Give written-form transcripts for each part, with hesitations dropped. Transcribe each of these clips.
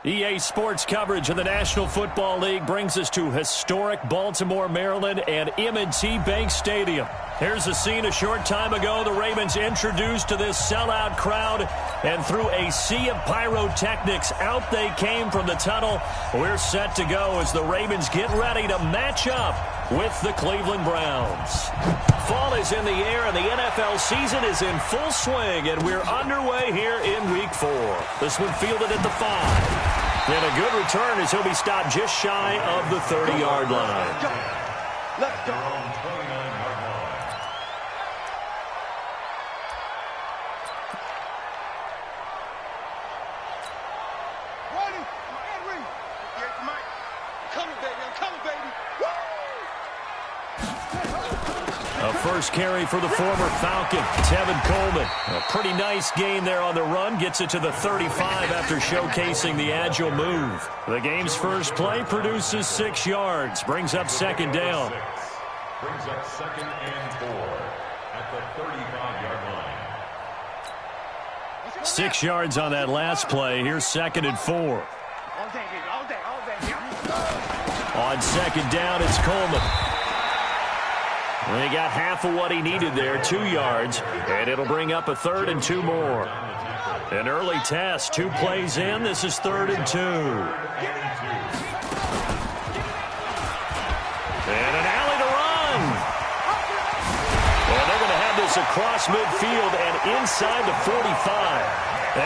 EA Sports coverage of the National Football League brings us to historic Baltimore, Maryland, and M&T Bank Stadium. Here's a scene a short time ago. The Ravens introduced to this sellout crowd, and through a sea of pyrotechnics, out they came from the tunnel. We're set to go as the Ravens get ready to match up with the Cleveland Browns. Fall is in the air, and the NFL season is in full swing, and we're underway here in Week 4. This one fielded at the 5. And a good return as he'll be stopped just shy of the 30-yard line. Let's go. A first carry for the former Falcon, Tevin Coleman. A pretty nice gain there on the run. Gets it to the 35 after showcasing the agile move. The game's first play produces 6 yards. Brings up second down. Brings up 2nd and 4 at the 35-yard line. 6 yards on that last play. Here's 2nd and 4. On second down, it's Coleman. He got half of what he needed there, 2 yards, and it'll bring up a 3rd and 2 more. An early test, 2 plays in. This is 3rd and 2. And an alley to run. And they're going to have this across midfield and inside the 45.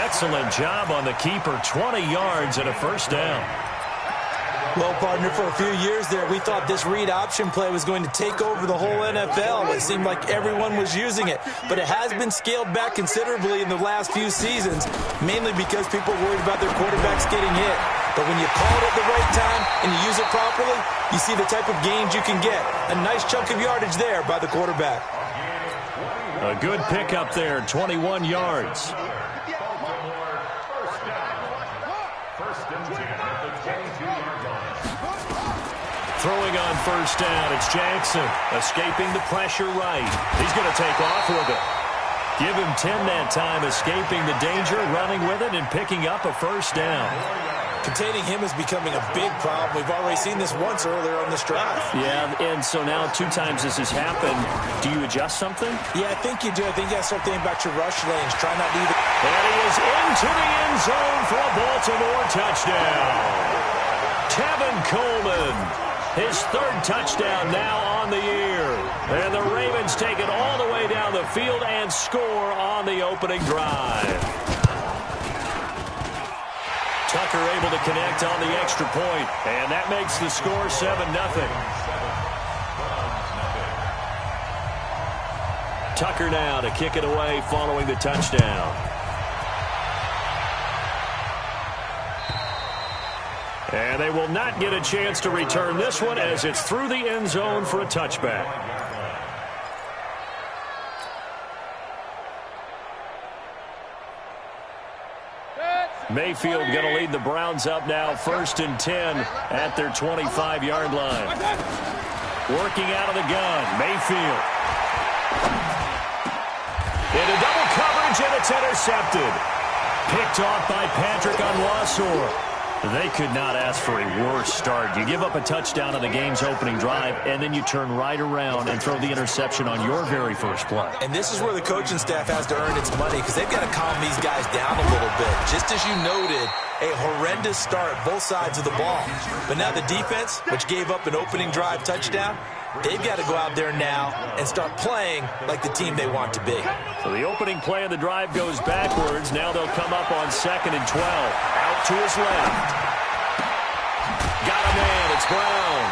Excellent job on the keeper, 20 yards and a first down. Well, partner, for a few years there, we thought this read option play was going to take over the whole NFL. It seemed like everyone was using it, but it has been scaled back considerably in the last few seasons, mainly because people are worried about their quarterbacks getting hit. But when you call it at the right time and you use it properly, you see the type of gains you can get. A nice chunk of yardage there by the quarterback. A good pickup there, 21 yards. Throwing on first down, it's Jackson, escaping the pressure right. He's going to take off with it. Give him 10 that time, escaping the danger, running with it, and picking up a first down. Containing him is becoming a big problem. We've already seen this once earlier on this drive. Yeah, and so now 2 times this has happened. Do you adjust something? Yeah, I think you do. I think you got to start thinking about your rush lanes. Try not to even... And he is into the end zone for a Baltimore touchdown. Tevin Coleman. His 3rd touchdown now on the year. And the Ravens take it all the way down the field and score on the opening drive. Tucker able to connect on the extra point, and that makes the score 7-0. Tucker now to kick it away following the touchdown. And they will not get a chance to return this one as it's through the end zone for a touchback. Mayfield going to lead the Browns up now, 1st and 10 at their 25-yard line. Working out of the gun, Mayfield. Into double coverage, and it's intercepted. Picked off by Patrick Onwuasor. They could not ask for a worse start. You give up a touchdown on the game's opening drive, and then you turn right around and throw the interception on your very first play. And this is where the coaching staff has to earn its money, because they've got to calm these guys down a little bit. Just as you noted, a horrendous start both sides of the ball. But now the defense, which gave up an opening drive touchdown, they've got to go out there now and start playing like the team they want to be. So the opening play of the drive goes backwards. Now they'll come up on 2nd and 12. Out to his left. Got a man. It's Brown.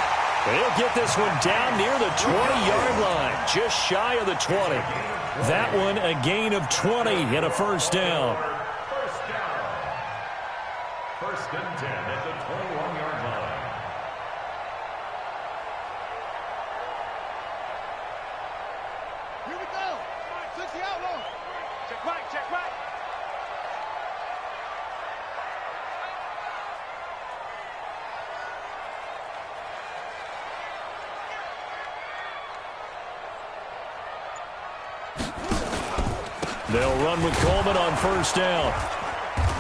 He'll get this one down near the 20-yard line. Just shy of the 20. That one a gain of 20 and a first down. First and 10 at the 21-yard line. Here we go. 60 out low. Check right, check right. They'll run with Coleman on first down.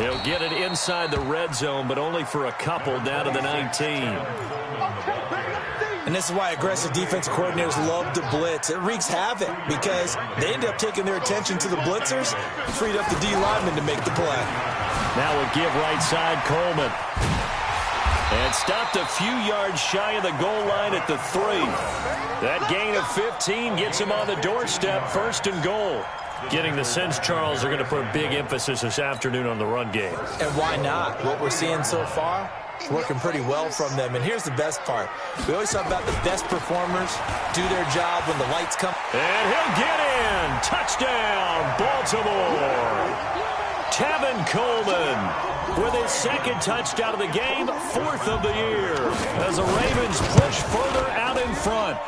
He'll get it inside the red zone, but only for a couple down to the 19. And this is why aggressive defensive coordinators love to blitz. It wreaks havoc because they end up taking their attention to the blitzers, freed up the D lineman to make the play. Now we'll give right side Coleman. And stopped a few yards shy of the goal line at the 3. That gain of 15 gets him on the doorstep, 1st and goal. Getting the sense, Charles, they're going to put a big emphasis this afternoon on the run game. And why not? What we're seeing so far is working pretty well from them. And here's the best part. We always talk about the best performers do their job when the lights come. And he'll get in. Touchdown, Baltimore. Tevin Coleman with his 2nd touchdown of the game, 4th of the year, as the Ravens push further out in front.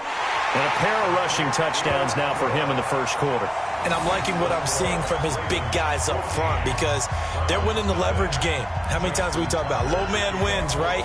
And a pair of rushing touchdowns now for him in the 1st quarter. And I'm liking what I'm seeing from his big guys up front because they're winning the leverage game. How many times we talk about low man wins, right?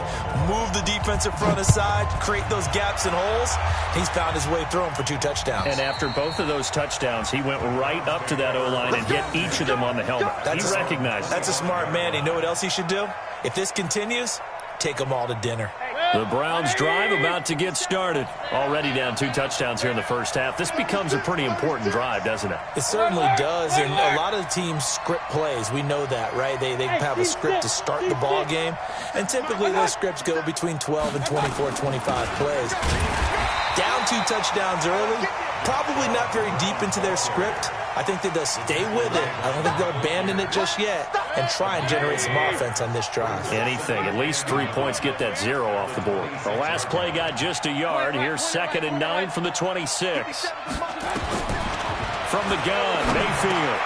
Move the defensive front aside, create those gaps and holes. He's found his way through them for 2 touchdowns. And after both of those touchdowns, he went right up to that O-line and hit each of them on the helmet. He recognized it. That's a smart man. You know what else he should do? If this continues, take them all to dinner. The Browns drive about to get started. Already down 2 touchdowns here in the 1st half. This becomes a pretty important drive, doesn't it? It certainly does, and a lot of the teams script plays. We know that, right? They have a script to start the ball game, and typically those scripts go between 12 and 24, 25 plays. Down 2 touchdowns early, probably not very deep into their script. I think that they'll stay with it. I don't think they'll abandon it just yet and try and generate some offense on this drive. Anything. At least 3 points get that 0 off the board. The last play got just a yard. Here's 2nd and 9 from the 26. From the gun, Mayfield.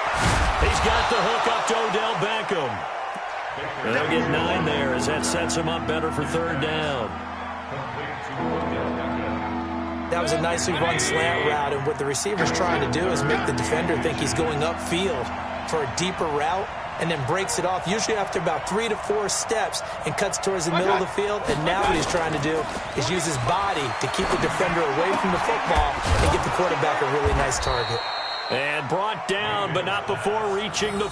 He's got the hook up to Odell Beckham. And they'll get 9 there as that sets him up better for 3rd down. That was a nicely run slant route, and what the receiver's trying to do is make the defender think he's going upfield for a deeper route and then breaks it off, usually after about 3 to 4 steps, and cuts towards the middle of the field. And now what he's trying to do is use his body to keep the defender away from the football and get the quarterback a really nice target. And brought down, but not before reaching the...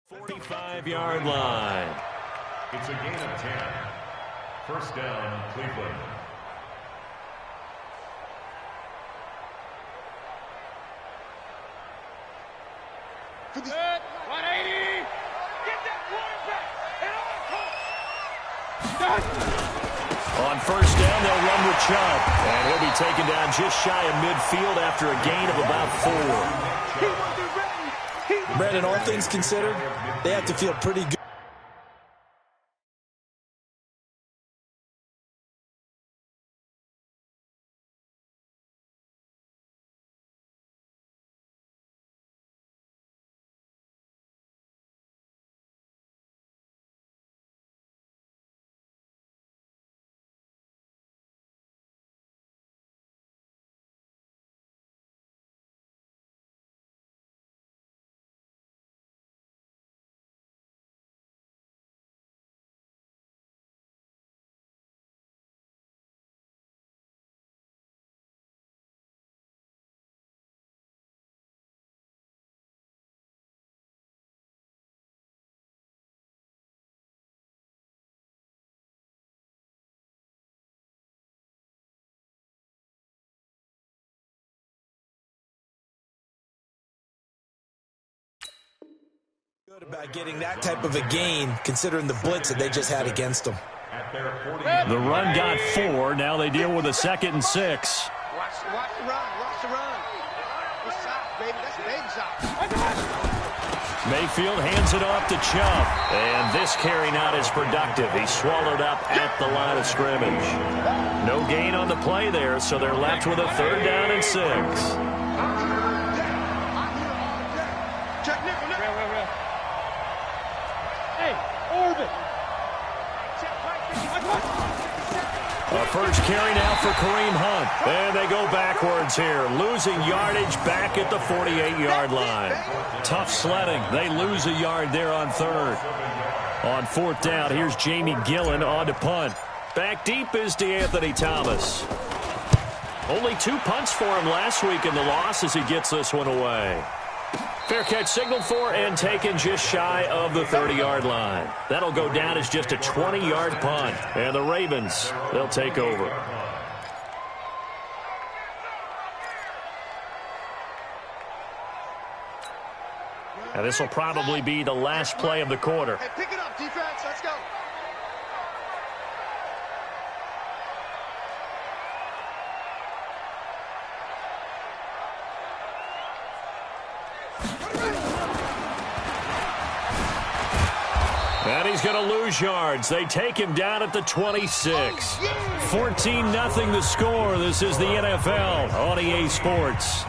...45-yard line. It's a gain of 10. 1st down, Cleveland. Good. 180. Get that quarterback. On 1st down, they'll run with Chubb. And he'll be taken down just shy of midfield after a gain of about 4. Brandon, all things considered, they have to feel pretty good. Good about getting that type of a gain, considering the blitz that they just had against them. The run got 4. Now they deal with a 2nd and 6. Watch the run. Watch the run. Good shot, baby. Mayfield hands it off to Chubb. And this carry not as productive. He's swallowed up at the line of scrimmage. No gain on the play there, so they're left with a 3rd down and 6. A first carry now for Kareem Hunt. And they go backwards here, losing yardage back at the 48-yard line. Tough sledding. They lose a yard there on 3rd. On 4th down, here's Jamie Gillen on to punt. Back deep is DeAnthony Thomas. Only 2 punts for him last week in the loss as he gets this one away. Fair catch signaled for and taken just shy of the 30-yard line. That'll go down as just a 20-yard punt. And the Ravens, they'll take over. And this will probably be the last play of the quarter. Hey, pick it up, defense. Let's go. And he's going to lose yards. They take him down at the 26. 14-0 the score. This is the NFL on EA Sports.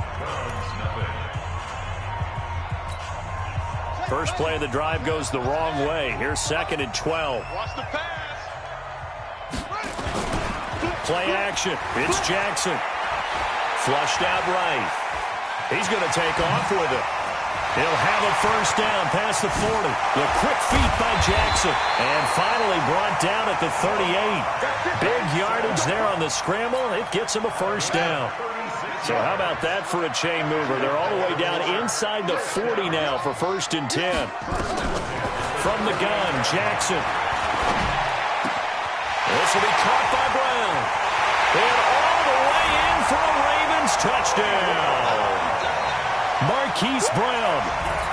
First play of the drive goes the wrong way. Here's 2nd and 12. Watch the pass. Play action. It's Jackson. Flushed out right. He's going to take off with it. He'll have a first down past the 40. The quick feet by Jackson. And finally brought down at the 38. Big yardage there on the scramble. It gets him a first down. So how about that for a chain mover? They're all the way down inside the 40 now for 1st and 10. From the gun, Jackson. This will be caught by Brown. And all the way in for a Ravens touchdown. Marquise Brown,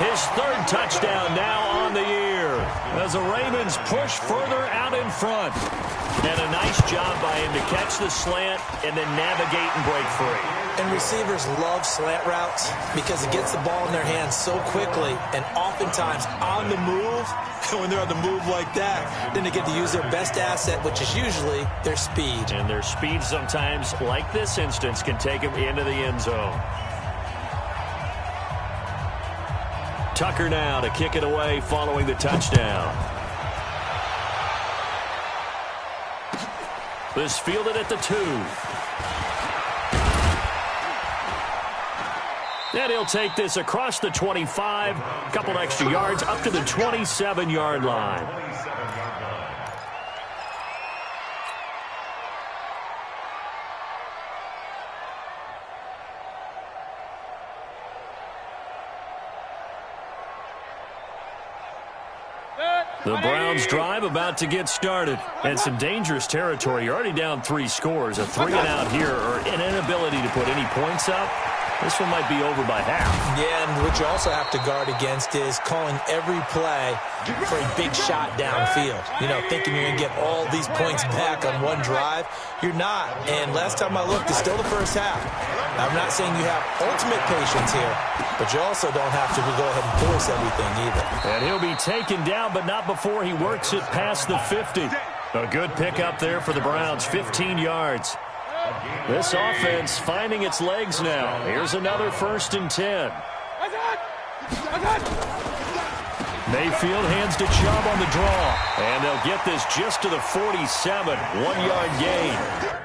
his 3rd touchdown now on the year as the Ravens push further out in front. And a nice job by him to catch the slant and then navigate and break free. And receivers love slant routes because it gets the ball in their hands so quickly and oftentimes on the move. And when they're on the move like that, then they get to use their best asset, which is usually their speed. And their speed sometimes, like this instance, can take them into the end zone. Tucker now to kick it away following the touchdown. This fielded at the 2. And he'll take this across the 25, a couple extra yards up to the 27-yard line. The Browns drive about to get started. And some dangerous territory. You're already down 3 scores. A 3 and out here or an inability to put any points up. This one might be over by half. Yeah, and what you also have to guard against is calling every play for a big shot downfield. You know, thinking you're going to get all these points back on one drive. You're not. And last time I looked, it's still the first half. I'm not saying you have ultimate patience here, but you also don't have to go ahead and force everything either. And he'll be taken down, but not before he works it past the 50. A good pickup there for the Browns, 15 yards. This offense finding its legs now. Here's another 1st and 10. Mayfield hands to Chubb on the draw. And they'll get this just to the 47. 1-yard gain.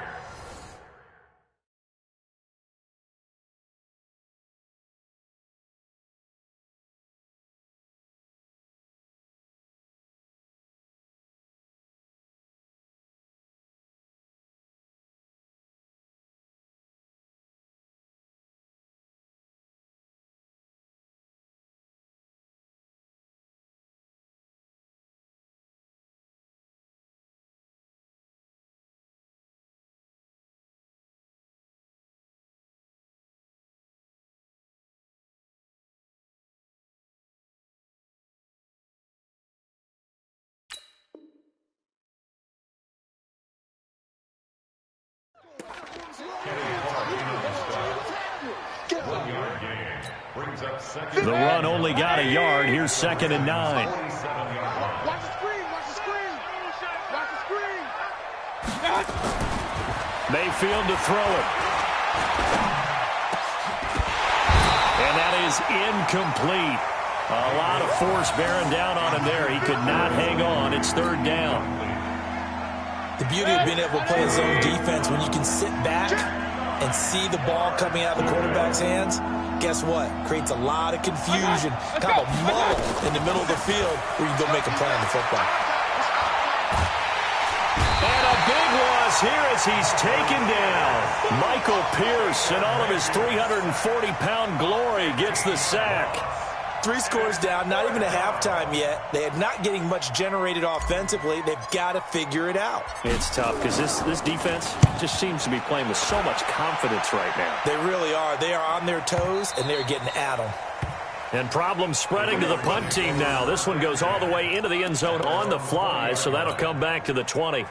Brings up second. The run only got a yard. Here's 2nd and 9. Watch the screen, watch the screen. Watch the screen. Mayfield to throw it. And that is incomplete. A lot of force bearing down on him there. He could not hang on. It's 3rd down. The beauty of being able to play a zone defense, when you can sit back and see the ball coming out of the quarterback's hands, guess what? Creates a lot of confusion, kind of a muddle in the middle of the field where you go make a play on the football. And a big loss here as he's taken down. Michael Pierce, in all of his 340-pound glory, gets the sack. 3 scores down, not even a halftime yet. They are not getting much generated offensively. They've got to figure it out. It's tough because this defense just seems to be playing with so much confidence right now. They really are. They are on their toes, and they're getting at them. And problems spreading to the punt team now. This one goes all the way into the end zone on the fly, so that'll come back to the 20.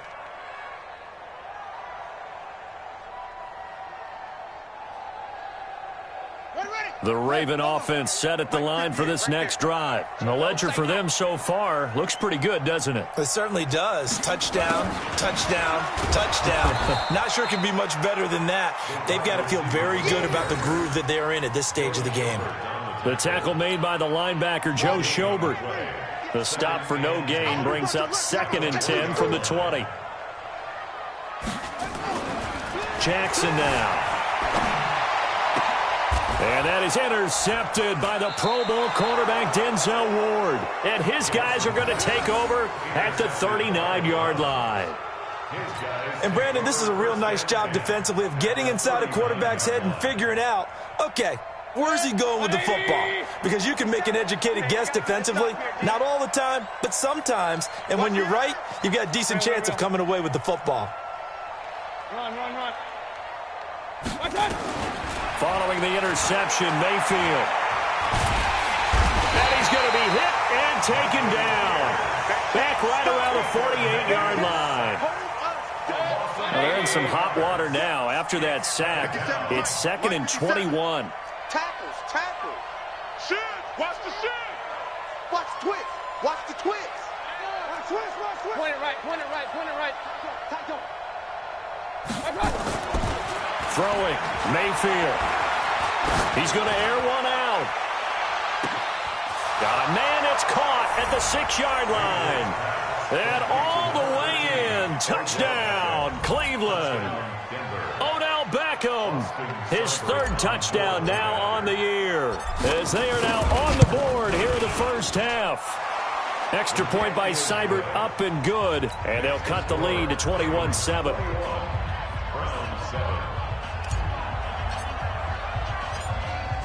The Raven offense set at the line for this next drive. And the ledger for them so far looks pretty good, doesn't it? It certainly does. Touchdown, touchdown, touchdown. Not sure it can be much better than that. They've got to feel very good about the groove that they're in at this stage of the game. The tackle made by the linebacker, Joe Schobert. The stop for no gain brings up 2nd and 10 from the 20. Jackson now. And that is intercepted by the Pro Bowl cornerback Denzel Ward. And his guys are going to take over at the 39-yard line. And, Brandon, this is a real nice job defensively of getting inside a quarterback's head and figuring out, okay, where's he going with the football? Because you can make an educated guess defensively. Not all the time, but sometimes. And when you're right, you've got a decent chance of coming away with the football. Run. Following the interception, Mayfield. And he's going to be hit and taken down. Back right around the 48-yard line. Well, they're in some hot water now after that sack. It's 2nd and 21. Tackles. Shit, watch the shit. Watch the twist. Point it right. Throwing, Mayfield. He's going to air one out. Got a man, it's caught at the 6-yard line. And all the way in. Touchdown, Cleveland. Odell Beckham, his 3rd touchdown now on the year. As they are now on the board here in the first half. Extra point by Seibert up and good. And they'll cut the lead to 21-7.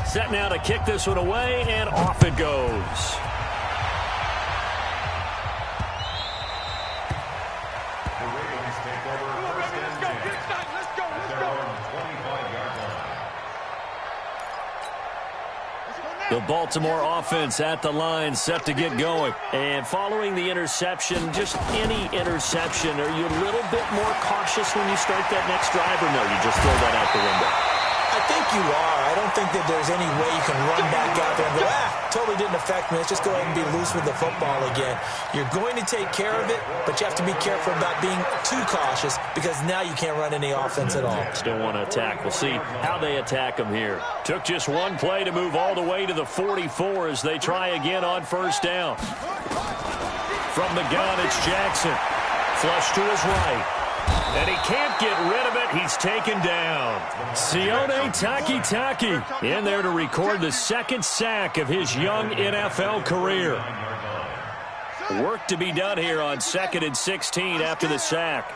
Set now to kick this one away, and off it goes. The Ravens take over 1st and 10. Let's go. At their own 25-yard line. The Baltimore offense at the line, set to get going. And following the interception, just any interception, are you a little bit more cautious when you start that next drive, or no, you just throw that out the window? I think you are. I don't think that there's any way you can run back out there and go, totally didn't affect me. Let's just go ahead and be loose with the football again. You're going to take care of it, but you have to be careful about being too cautious because now you can't run any offense at all. Still want to attack. We'll see how they attack them here. Took just one play to move all the way to the 44 as they try again on 1st down. From the gun, it's Jackson. Flush to his right. And he can't get rid of it. He's taken down. Sione Takitaki in there to record the 2nd sack of his young NFL career. Work to be done here on 2nd and 16 after the sack.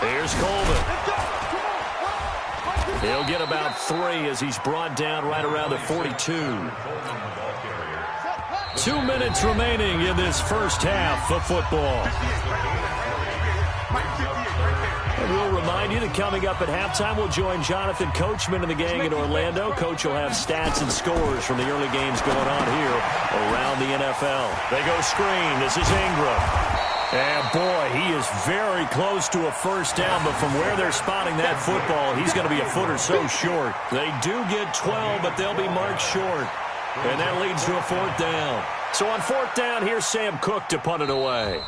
Here's Coleman. He'll get about 3 as he's brought down right around the 42. 2 minutes remaining in this first half of football. And we'll remind you that coming up at halftime, we'll join Jonathan Coachman and the gang in Orlando. Coach will have stats and scores from the early games going on here around the NFL. They go screen. This is Ingram. And, boy, he is very close to a first down, but from where they're spotting that football, he's going to be a foot or so short. They do get 12, but they'll be marked short. And that leads to a fourth down. So on fourth down, here's Sam Cook to punt it away.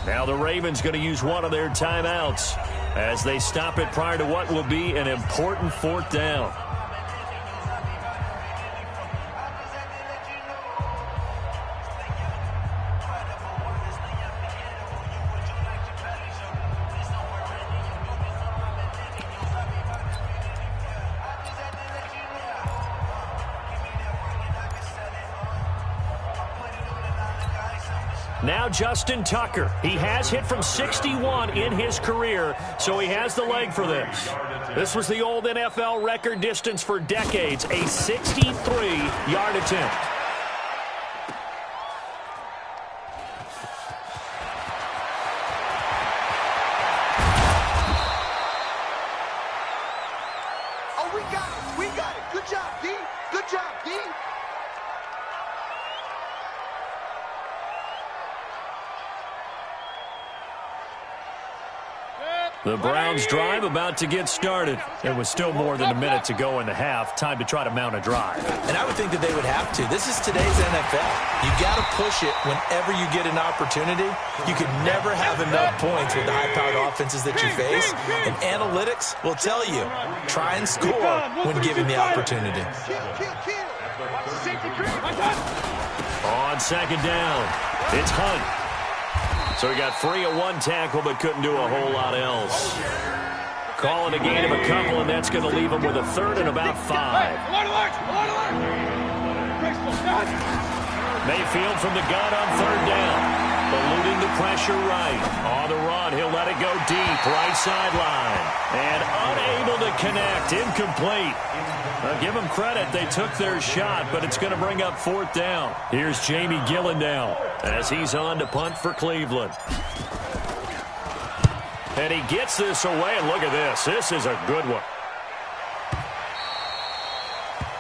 Now the Ravens going to use one of their timeouts as they stop it prior to what will be an important fourth down. Now Justin Tucker. He has hit from 61 in his career, so he has the leg for this. This was the old NFL record distance for decades, a 63-yard attempt. Oh, we got it. We got it. Good job, D. Good job, D. The Browns drive about to get started. There was still more than a minute to go in the half. Time to try to mount a drive. And I would think that they would have to. This is today's NFL. You got to push it whenever you get an opportunity. You can never have enough points with the high-powered offenses that you face. And analytics will tell you, try and score when given the opportunity. On second down, it's Hunt. So he got free of one tackle but couldn't do a whole lot else. Calling a gain of a couple, and that's going to leave him with a third and about 5. Mayfield from the gun on third down. Eluding the pressure right. On the run, he'll let it go deep. Right sideline. And unable to connect. Incomplete. Give them credit. They took their shot, but it's going to bring up fourth down. Here's Jamie Gillen now as he's on to punt for Cleveland. And he gets this away, and look at this. This is a good one.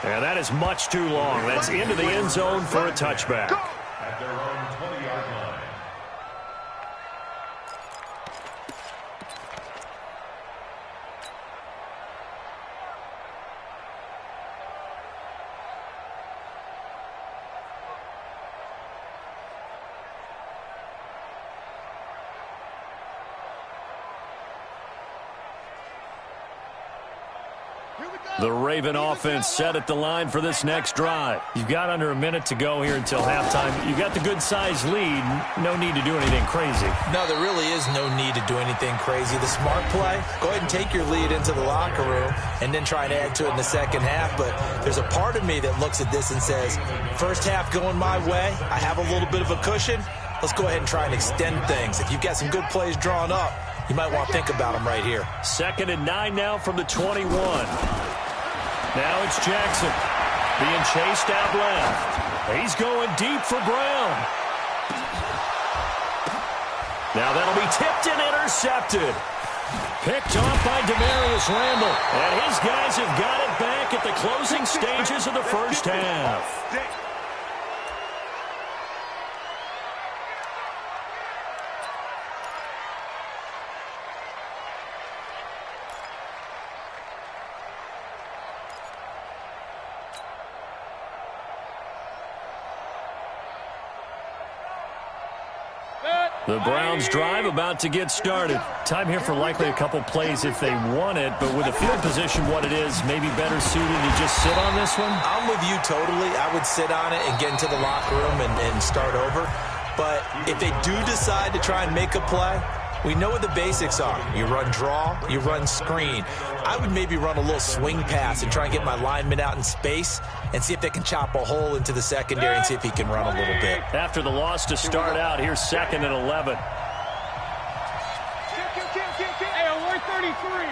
And that is much too long. That's into the end zone for a touchback. At their own 20-yard line. The Raven offense set at the line for this next drive. You've got under a minute to go here until halftime. You've got the good-sized lead. No need to do anything crazy. No, there really is no need to do anything crazy. The smart play, go ahead and take your lead into the locker room and then try and add to it in the second half. But there's a part of me that looks at this and says, first half going my way, I have a little bit of a cushion. Let's go ahead and try and extend things. If you've got some good plays drawn up, you might want to think about them right here. 2nd and 9 now from the 21. Now it's Jackson being chased out left. He's going deep for Brown. Now that'll be tipped and intercepted. Picked off by Demarius Randall. And his guys have got it back at the closing stages of the first half. The Browns drive about to get started. Time here for likely a couple plays if they want it, but with the field position what it is, maybe better suited to just sit on this one? I'm with you totally. I would sit on it and get into the locker room and start over. But if they do decide to try and make a play, we know what the basics are. You run draw, you run screen. I would maybe run a little swing pass and try and get my lineman out in space and see if they can chop a hole into the secondary and see if he can run a little bit. After the loss to start out, here's 2nd and 11. Hey, we're 33.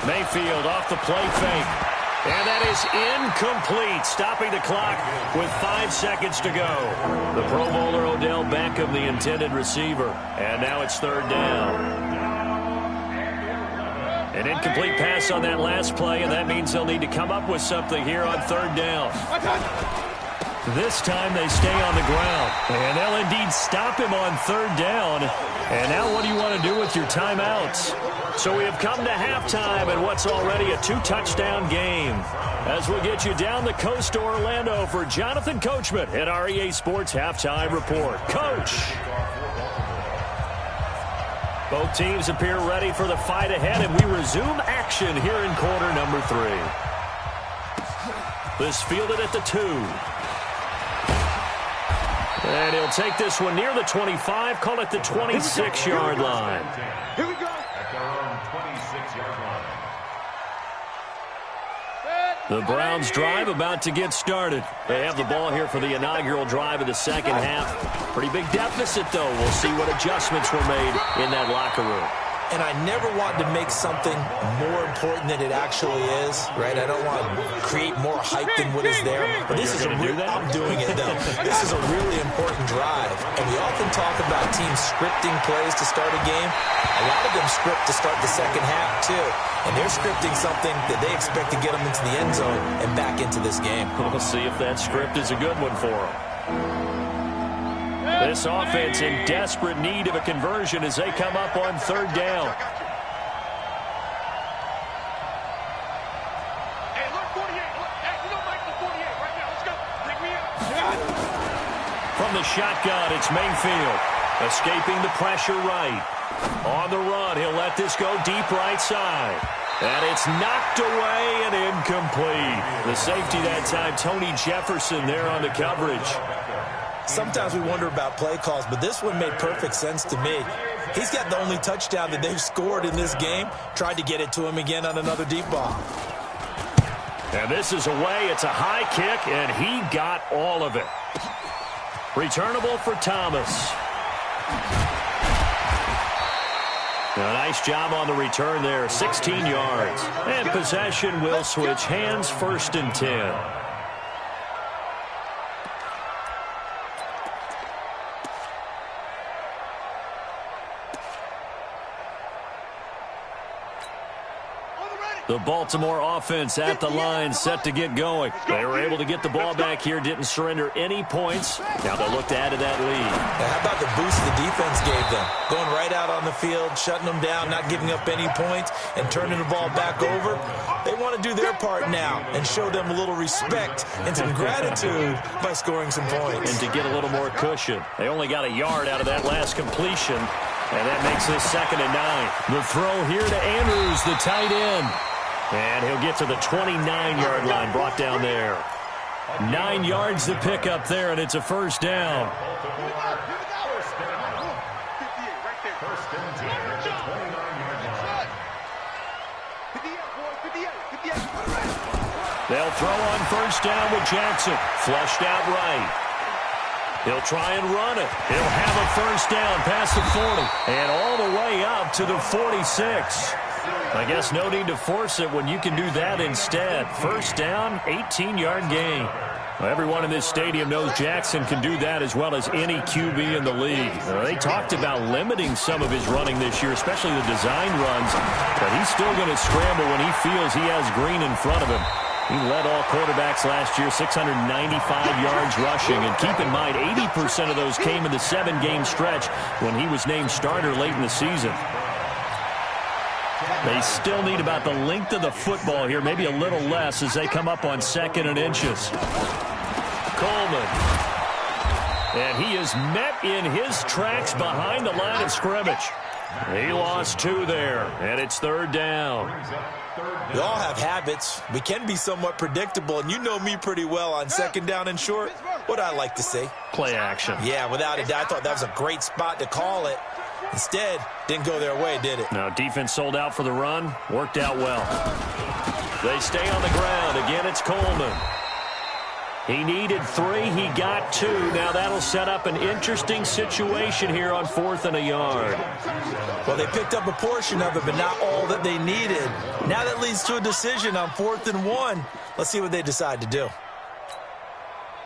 Mayfield off the play fake. And that is incomplete, stopping the clock with 5 seconds to go. The Pro Bowler Odell Beckham, the intended receiver. And now it's 3rd down. An incomplete pass on that last play, and that means they'll need to come up with something here on 3rd down. This time they stay on the ground. And they'll indeed stop him on third down. And now what do you want to do with your timeouts? So we have come to halftime in what's already a 2-touchdown game. As we get you down the coast to Orlando for Jonathan Coachman at our EA Sports Halftime Report. Coach. Both teams appear ready for the fight ahead, and we resume action here in quarter number 3. This fielded at the 2. And he'll take this one near the 25, call it the 26-yard line. Here we go. At their own 26-yard line. The Browns drive about to get started. They have the ball here for the inaugural drive of the second half. Pretty big deficit, though. We'll see what adjustments were made in that locker room. And I never want to make something more important than it actually is, right? I don't want to create more hype than what is there. But this is I'm doing it, though. This is a really important drive. And we often talk about teams scripting plays to start a game. A lot of them script to start the second half, too. And they're scripting something that they expect to get them into the end zone and back into this game. We'll see if that script is a good one for them. This offense in desperate need of a conversion as they come up on third down. Hey, look, 48. Look, hey, you know Mike, the 48 right now. Let's go. Bring me up. From the shotgun, it's Mayfield. Escaping the pressure right. On the run, he'll let this go deep right side. And it's knocked away and incomplete. The safety that time, Tony Jefferson there on the coverage. Sometimes we wonder about play calls, but this one made perfect sense to me. He's got the only touchdown that they've scored in this game. Tried to get it to him again on another deep ball. And this is away. It's a high kick, and he got all of it. Returnable for Thomas. A nice job on the return there, 16 yards. And possession will switch hands, 1st and 10. The Baltimore offense at the line, set to get going. They were able to get the ball back here, didn't surrender any points. Now they'll look to add to that lead. Now, how about the boost the defense gave them? Going right out on the field, shutting them down, not giving up any points, and turning the ball back over. They want to do their part now and show them a little respect and some gratitude by scoring some points. And to get a little more cushion. They only got a yard out of that last completion, and that makes this 2nd and 9. The throw here to Andrews, the tight end. And he'll get to the 29-yard line, brought down there. 9 yards to pick up there, and it's a 1st down. They'll throw on 1st down with Jackson. Flushed out right. He'll try and run it. He'll have a 1st down past the 40 and all the way up to the 46. I guess no need to force it when you can do that instead. 1st down, 18-yard gain. Well, everyone in this stadium knows Jackson can do that as well as any QB in the league. They talked about limiting some of his running this year, especially the design runs, but he's still going to scramble when he feels he has green in front of him. He led all quarterbacks last year, 695 yards rushing. And keep in mind, 80% of those came in the 7-game stretch when he was named starter late in the season. They still need about the length of the football here, maybe a little less as they come up on 2nd and inches. Coleman. And he is met in his tracks behind the line of scrimmage. He lost 2 there, and it's 3rd down. We all have habits. We can be somewhat predictable, and you know me pretty well on 2nd down and short. What I like to see? Play action. Yeah, without a doubt. I thought that was a great spot to call it. Instead, didn't go their way, did it? No, defense sold out for the run. Worked out well. They stay on the ground. Again, it's Coleman. He needed 3. He got 2. Now that'll set up an interesting situation here on 4th and a yard. Well, they picked up a portion of it, but not all that they needed. Now that leads to a decision on 4th and 1. Let's see what they decide to do.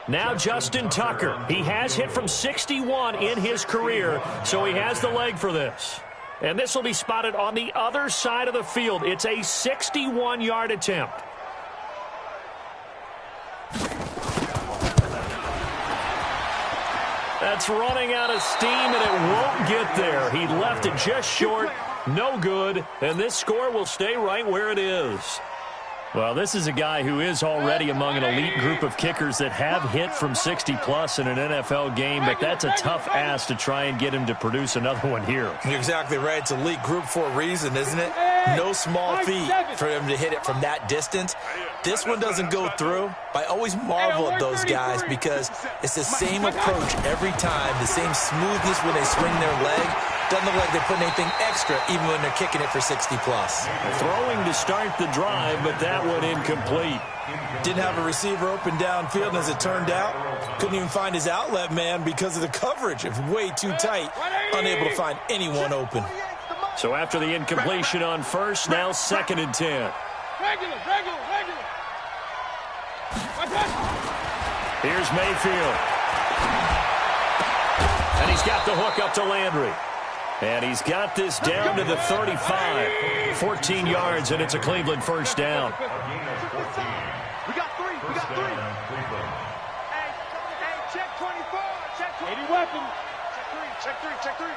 Now Justin Tucker. He has hit from 61 in his career, so he has the leg for this. And this will be spotted on the other side of the field. It's a 61-yard attempt. That's running out of steam, and it won't get there. He left it just short. No good. And this score will stay right where it is. Well, this is a guy who is already among an elite group of kickers that have hit from 60-plus in an NFL game, but that's a tough ask to try and get him to produce another one here. You're exactly right. It's elite group for a reason, isn't it? No small feat for him to hit it from that distance. This one doesn't go through. I always marvel at those guys because it's the same approach every time, the same smoothness when they swing their leg. Doesn't look like they're putting anything extra even when they're kicking it for 60-plus. Throwing to start the drive, but that one incomplete. Didn't have a receiver open downfield, and as it turned out, couldn't even find his outlet man because of the coverage. It was way too tight, unable to find anyone open. So after the incompletion on first, now 2nd and 10. Regular. Here's Mayfield. And he's got the hook up to Landry. And he's got this down to the 35. 14 yards, and it's a Cleveland first down. We got three. Hey, check 24. Check 20. 80 weapons. Check three.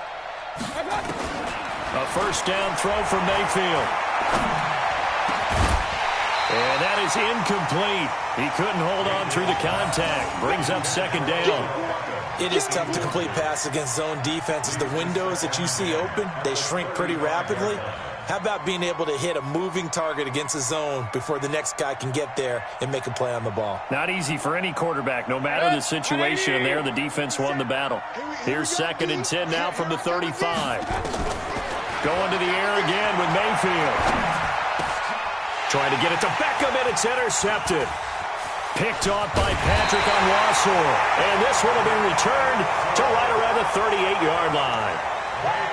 A first down throw for Mayfield. And that is incomplete. He couldn't hold on through the contact. Brings up 2nd down. It is tough to complete pass against zone defenses. The windows that you see open, they shrink pretty rapidly. How about being able to hit a moving target against a zone before the next guy can get there and make a play on the ball? Not easy for any quarterback. No matter the situation in there, the defense won the battle. Here's 2nd and 10 now from the 35. Going to the air again with Mayfield. Trying to get it to Beckham, and it's intercepted. Picked off by Patrick Onwuasor. And this one will be returned to right around the 38-yard line.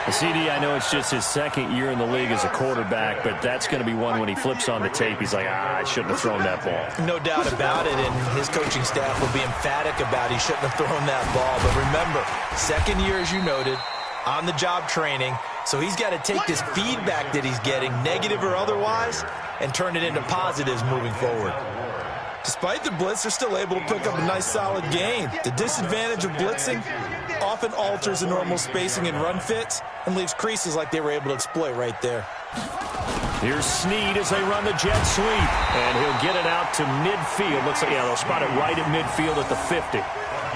The CD, I know it's just his 2nd year in the league as a quarterback, but that's going to be one when he flips on the tape. He's like, I shouldn't have thrown that ball. No doubt about it, and his coaching staff will be emphatic about he shouldn't have thrown that ball. But remember, 2nd year, as you noted, on-the-job training, so he's got to take this feedback that he's getting, negative or otherwise, and turn it into positives moving forward. Despite the blitz, they're still able to pick up a nice, solid gain. The disadvantage of blitzing often alters the normal spacing and run fits and leaves creases like they were able to exploit right there. Here's Snead as they run the jet sweep, and he'll get it out to midfield. Looks like, yeah, they'll spot it right at midfield at the 50.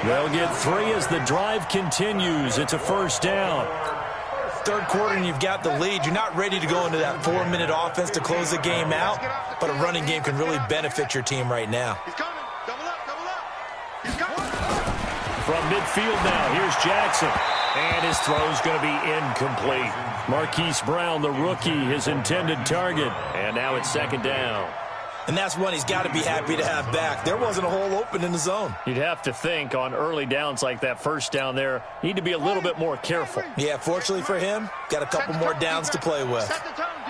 They'll get 3 as the drive continues. It's a first down. 3rd quarter and you've got the lead. You're not ready to go into that 4-minute offense to close the game out, but a running game can really benefit your team right now. He's coming. Double up. He's coming. From midfield now, here's Jackson. And his throw's going to be incomplete. Marquise Brown, the rookie, his intended target. And now it's 2nd down. And that's one he's got to be happy to have back. There wasn't a hole open in the zone. You'd have to think on early downs like that first down there, need to be a little bit more careful. Yeah, fortunately for him, got a couple more downs to play with.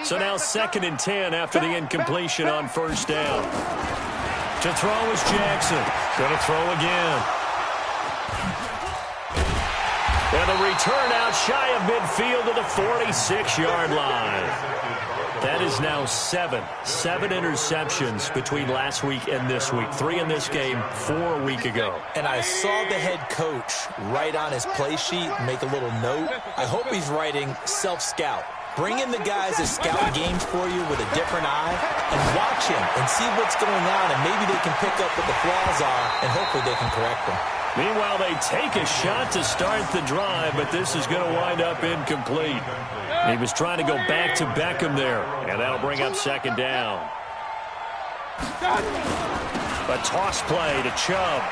So now 2nd and 10 after the incompletion on first down. To throw is Jackson. Going to throw again. And the return out shy of midfield to the 46-yard line. That is now 7 interceptions between last week and this week. 3 in this game, 4 a week ago. And I saw the head coach write on his play sheet, make a little note. I hope he's writing self-scout. Bring in the guys that scout games for you with a different eye and watch him and see what's going on, and maybe they can pick up what the flaws are, and hopefully they can correct them. Meanwhile, they take a shot to start the drive, but this is going to wind up incomplete. He was trying to go back to Beckham there, and that'll bring up 2nd down. A toss play to Chubb.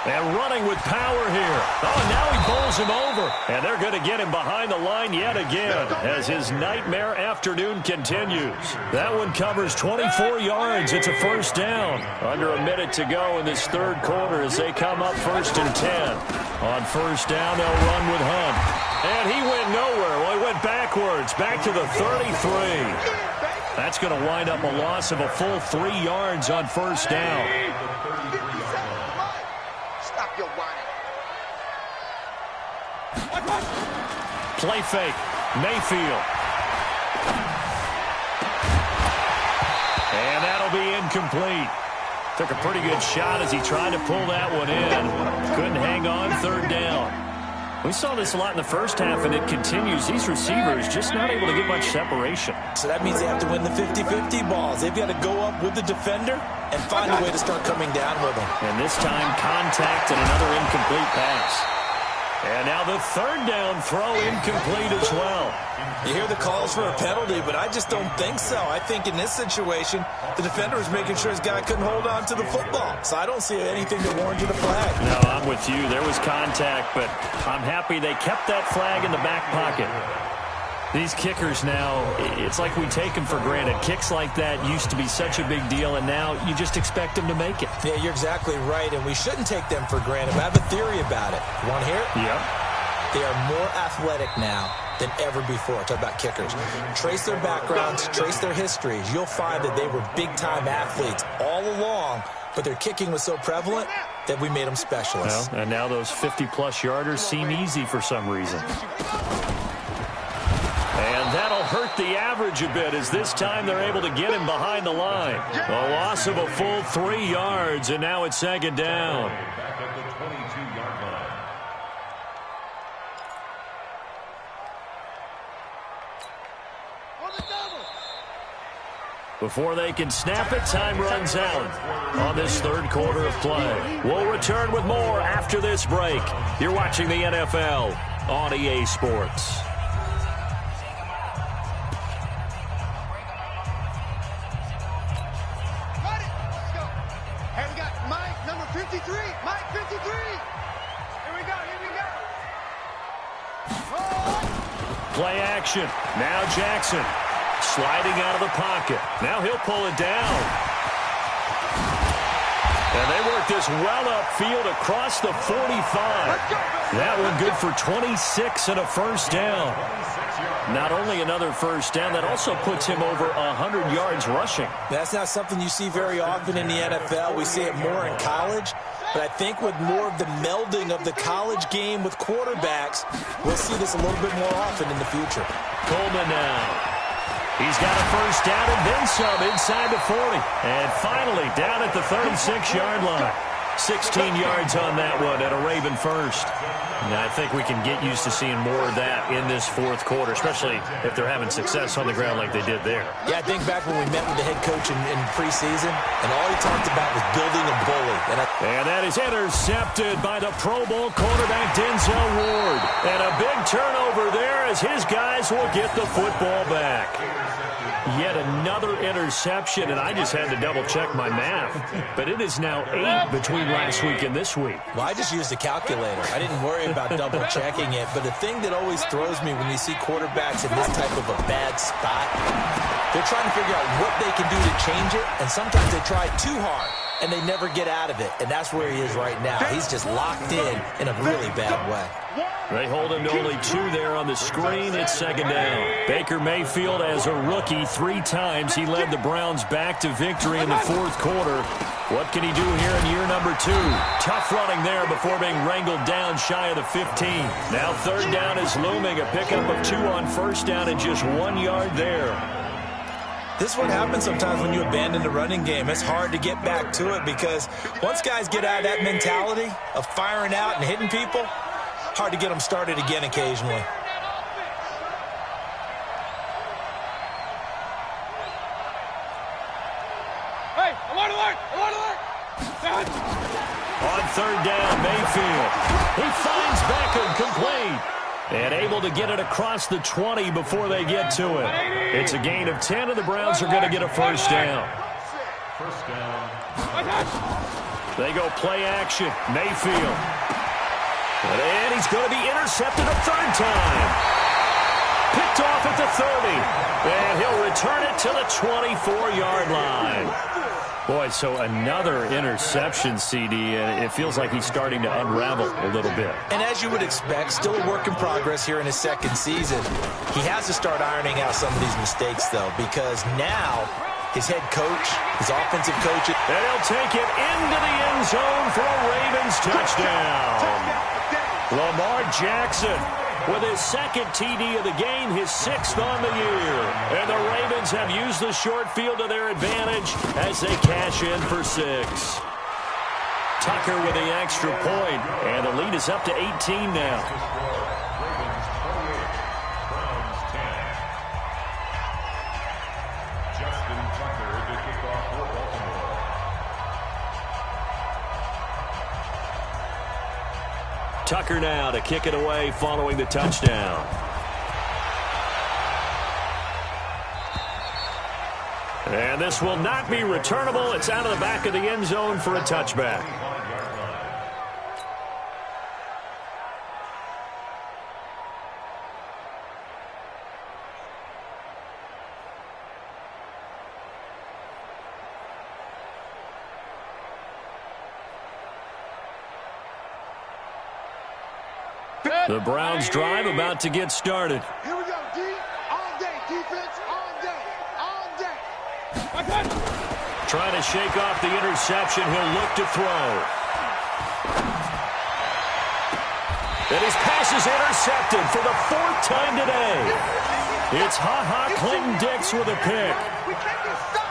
And running with power here. Oh, now he bowls him over. And they're going to get him behind the line yet again as his nightmare afternoon continues. That one covers 24 yards. It's a first down. Under a minute to go in this 3rd quarter as they come up 1st and 10. On first down, they'll run with Hunt. And he went nowhere. Well, he went backwards, back to the 33. That's going to wind up a loss of a full 3 yards on first down. Play fake. Mayfield. And that'll be incomplete. Took a pretty good shot as he tried to pull that one in. Couldn't hang on, third down. We saw this a lot in the first half, and it continues. These receivers just not able to get much separation. So that means they have to win the 50-50 balls. They've got to go up with the defender and find a way to start coming down with them. And this time, contact and another incomplete pass. And now the third down throw incomplete as well. You hear the calls for a penalty, but I just don't think so. I think in this situation, the defender was making sure his guy couldn't hold on to the football. So I don't see anything that warranted a flag. No, I'm with you. There was contact, but I'm happy they kept that flag in the back pocket. These kickers now, it's like we take them for granted. Kicks like that used to be such a big deal, and now you just expect them to make it. Yeah, you're exactly right, and we shouldn't take them for granted. But I have a theory about it. You want to hear it? Yep. They are more athletic now than ever before. Talk about kickers. Trace their backgrounds, trace their histories. You'll find that they were big-time athletes all along, but their kicking was so prevalent that we made them specialists. Well, and now those 50-plus yarders seem easy for some reason. And that'll hurt the average a bit as this time they're able to get him behind the line. A loss of a full 3 yards, and now it's second down. Back at the 22-yard line. Before they can snap it, time runs out on this third quarter of play. We'll return with more after this break. You're watching the NFL on EA Sports. Hey, we got Mike, number 53. Mike, 53. Here we go, here we go. Play action. Now Jackson sliding out of the pocket. Now he'll pull it down. And they work this well upfield across the 45. That one good for 26 and a first down. Not only another first down, that also puts him over 100 yards rushing. That's not something you see very often in the NFL. We see it more in college. But I think with more of the melding of the college game with quarterbacks, we'll see this a little bit more often in the future. Coleman now. He's got a first down and then some inside the 40. And finally down at the 36-yard line. 16 yards on that one at a Raven first. And I think we can get used to seeing more of that in this fourth quarter, especially if they're having success on the ground like they did there. Yeah, I think back when we met with the head coach in preseason, and all he talked about was building a bully. And that is intercepted by the Pro Bowl quarterback Denzel Ward. And a big turnover there as his guys will get the football back. Yet another interception, and I just had to double-check my math. But it is now 8 between last week and this week. Well, I just used a calculator. I didn't worry about double-checking it. But the thing that always throws me when you see quarterbacks in this type of a bad spot, they're trying to figure out what they can do to change it, and sometimes they try too hard, and they never get out of it. And that's where he is right now. He's just locked in a really bad way. They hold him to only 2 there on the screen. It's second down. Baker Mayfield, as a rookie, 3 times he led the Browns back to victory in the fourth quarter. What can he do here in year number 2? Tough running there before being wrangled down shy of the 15. Now third down is looming. A pickup of 2 on first down and just 1 yard there. This is what happens sometimes when you abandon the running game. It's hard to get back to it because once guys get out of that mentality of firing out and hitting people, hard to get them started again occasionally. Hey, alert, alert, alert, alert. On third down, Mayfield. He finds Beckham complete. And able to get it across the 20 before they get to it. It's a gain of 10, and the Browns are going to get a first down. First down. They go play action. Mayfield. And he's going to be intercepted a third time. Picked off at the 30. And he'll return it to the 24-yard line. Boy, so another interception, CD, and it feels like he's starting to unravel a little bit. And as you would expect, still a work in progress here in his second season. He has to start ironing out some of these mistakes, though, because now his head coach, his offensive coach, and he'll take it into the end zone for a Ravens touchdown. Lamar Jackson with his second TD of the game, his 6th on the year. And the Ravens have used the short field to their advantage as they cash in for 6. Tucker with the extra point, and the lead is up to 18 now. Tucker now to kick it away following the touchdown. And this will not be returnable. It's out of the back of the end zone for a touchback. The Browns drive about to get started. Here we go, D. All day, defense, all day, all day. Trying to shake off the interception. He'll look to throw. And his pass is intercepted for the 4th time today. It's Clinton Dix with a pick.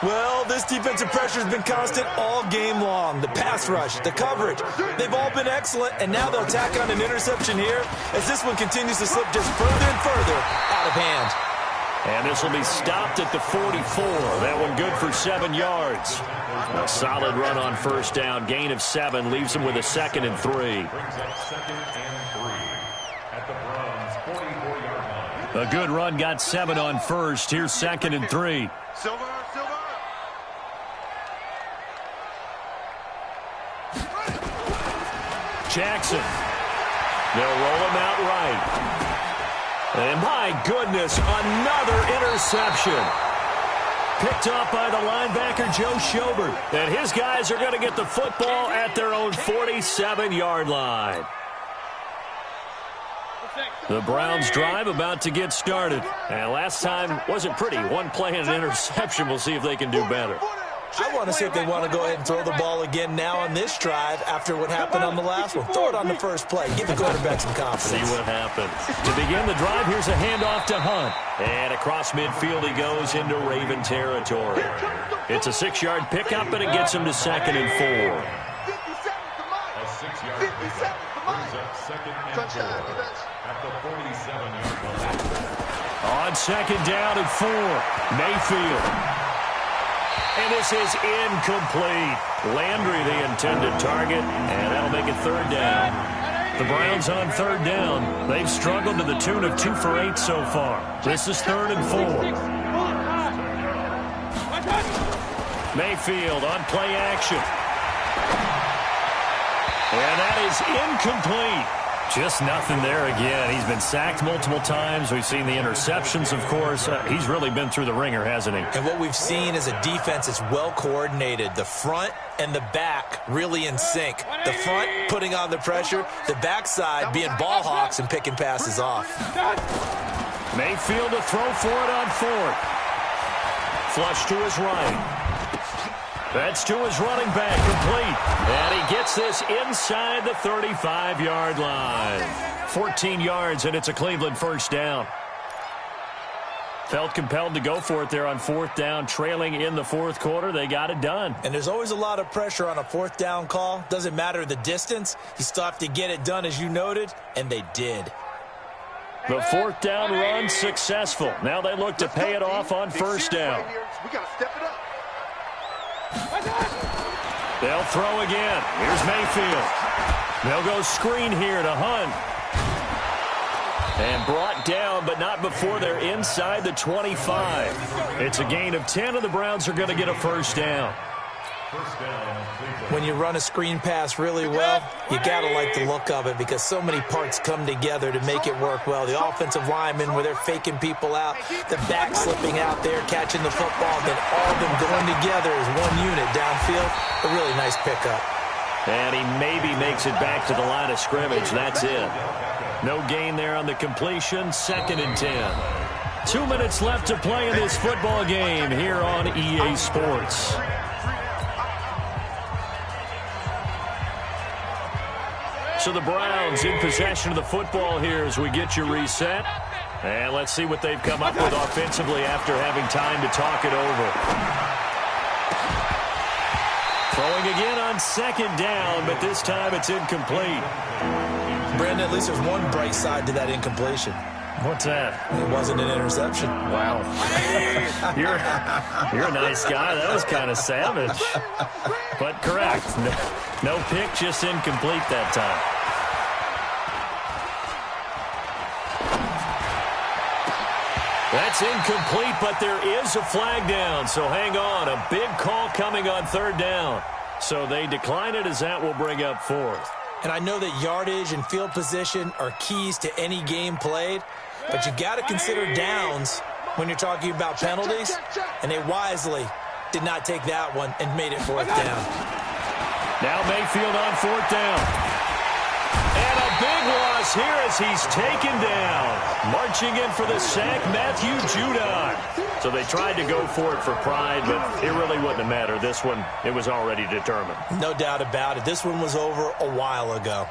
Well, this defensive pressure has been constant all game long. The pass rush, the coverage, they've all been excellent, and now they'll tack on an interception here as this one continues to slip just further and further out of hand. And this will be stopped at the 44. That one good for 7 yards. A solid run on first down. Gain of 7 leaves him with a 2nd and 3. Brings up 2nd and 3 at the Browns' 44-yard line. A good run got 7 on first. Here's 2nd and 3. Silver. Jackson. They'll roll him out right. And my goodness, another interception. Picked off by the linebacker, Joe Schobert. And his guys are going to get the football at their own 47-yard line. The Browns drive about to get started. And last time wasn't pretty. One play and an interception. We'll see if they can do better. I want to see if they want to go ahead and throw the ball again now on this drive after what happened on the last one. Throw it on the first play. Give the quarterback some confidence. See what happens. To begin the drive, here's a handoff to Hunt. And across midfield he goes into Raven territory. It's a 6-yard pickup, and it gets him to 2nd and 4. A 6-yard pickup brings up 2nd and 4 at the 47-yard line. On 2nd down and 4, Mayfield. And this is incomplete. Landry the intended target, and that'll make it 3rd down. The Browns on 3rd down. They've struggled to the tune of 2 for 8 so far. This is 3rd and 4. Mayfield on play action. And that is incomplete. Just nothing there again. He's been sacked multiple times. We've seen the interceptions, of course. He's really been through the ringer, hasn't he? And what we've seen is a defense that's well coordinated. The front and the back really in sync. The front putting on the pressure. The backside being ball hawks and picking passes off. Mayfield to throw for it on 4th. Flush to his right. That's to his running back, complete. And he gets this inside the 35-yard line. 14 yards, and it's a Cleveland 1st down. Felt compelled to go for it there on 4th down, trailing in the 4th quarter. They got it done. And there's always a lot of pressure on a 4th down call. Doesn't matter the distance. You still have to get it done, as you noted, and they did. The 4th down run successful. Now they look to pay it off on 1st down. We got to step it up. They'll throw again. Here's Mayfield. They'll go screen here to Hunt. And brought down, but not before they're inside the 25. It's a gain of 10, and the Browns are going to get a 1st down. When you run a screen pass really well, you got to like the look of it because so many parts come together to make it work well. The offensive linemen, where they're faking people out, the back slipping out there, catching the football, then all of them going together as one unit downfield. A really nice pickup. And he maybe makes it back to the line of scrimmage. That's it. No gain there on the completion. 2nd and 10. 2 minutes left to play in this football game here on EA Sports. So the Browns in possession of the football here as we get you reset. And let's see what they've come up with offensively after having time to talk it over. Throwing again on second down, but this time it's incomplete. Brandon, at least there's one bright side to that incompletion. What's that? It wasn't an interception. Wow. You're a nice guy. That was kind of savage. But correct. No pick, just incomplete that time. That's incomplete, but there is a flag down. So hang on. A big call coming on third down. So they decline it as that will bring up fourth. And I know that yardage and field position are keys to any game played, but you got to consider downs when you're talking about penalties, and they wisely did not take that one and made it fourth down. Now Mayfield on fourth down. And a big loss here as he's taken down. Marching in for the sack, Matthew Judon. So they tried to go for it for pride, but it really wouldn't have mattered. This one, it was already determined. No doubt about it. This one was over a while ago.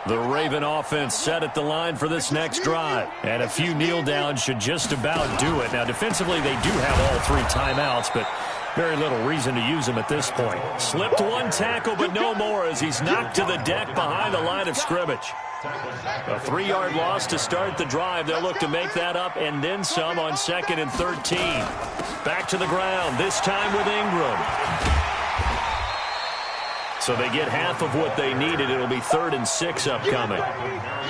The Raven offense set at the line for this next drive. And a few kneel downs should just about do it. Now, defensively, they do have all three timeouts, but very little reason to use them at this point. Slipped one tackle, but no more as he's knocked to the deck behind the line of scrimmage. A 3-yard loss to start the drive. They'll look to make that up and then some on 2nd and 13. Back to the ground, this time with Ingram. So they get half of what they needed. It'll be 3rd and 6 upcoming.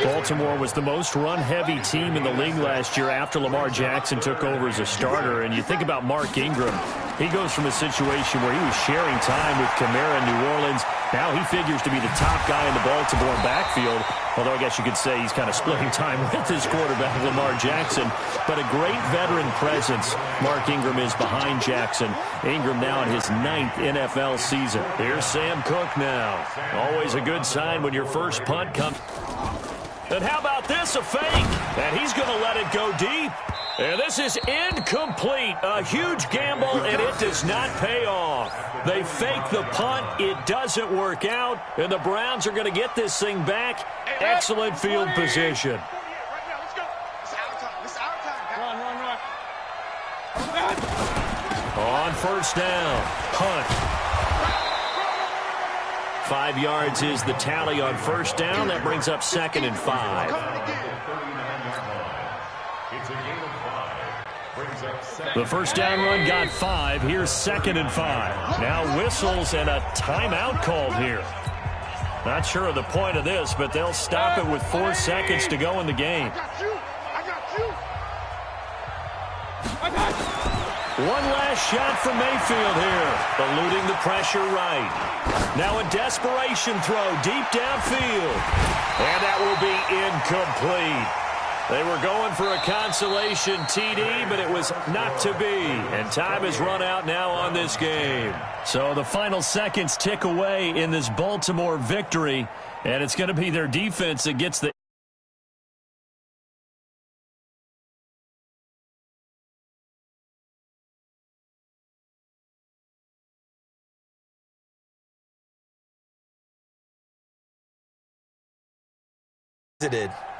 Baltimore was the most run-heavy team in the league last year after Lamar Jackson took over as a starter. And you think about Mark Ingram. He goes from a situation where he was sharing time with Kamara in New Orleans. Now he figures to be the top guy in the Baltimore backfield. Although I guess you could say he's kind of splitting time with his quarterback, Lamar Jackson. But a great veteran presence. Mark Ingram is behind Jackson. Ingram now in his 9th NFL season. Here's Sam Cook now. Always a good sign when your first punt comes. And how about this, a fake? And he's going to let it go deep. And this is incomplete. A huge gamble, and it does not pay off. They fake the punt. It doesn't work out. And the Browns are going to get this thing back. Excellent field position. On first down, punt. 5 yards is the tally on first down. That brings up 2nd and 5. The first down run got 5. Here's 2nd and 5. Now whistles and a timeout called here. Not sure of the point of this, but they'll stop it with 4 seconds to go in the game. One last shot from Mayfield here, eluding the pressure right. Now a desperation throw deep downfield. And that will be incomplete. They were going for a consolation TD, but it was not to be. And time has run out now on this game. So the final seconds tick away in this Baltimore victory. And it's going to be their defense that gets the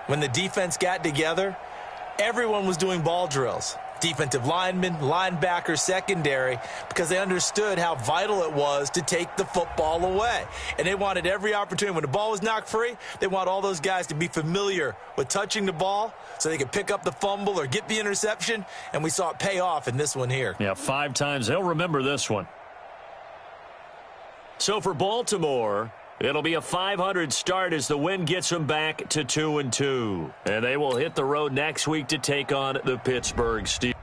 when the defense got together, everyone was doing ball drills. Defensive linemen, linebackers, secondary, because they understood how vital it was to take the football away. And they wanted every opportunity. When the ball was knocked free, they want all those guys to be familiar with touching the ball so they could pick up the fumble or get the interception. And we saw it pay off in this one here. Yeah, 5 times. They'll remember this one. So for Baltimore, it'll be a 500 start as the win gets them back to 2-2. And they will hit the road next week to take on the Pittsburgh Steelers.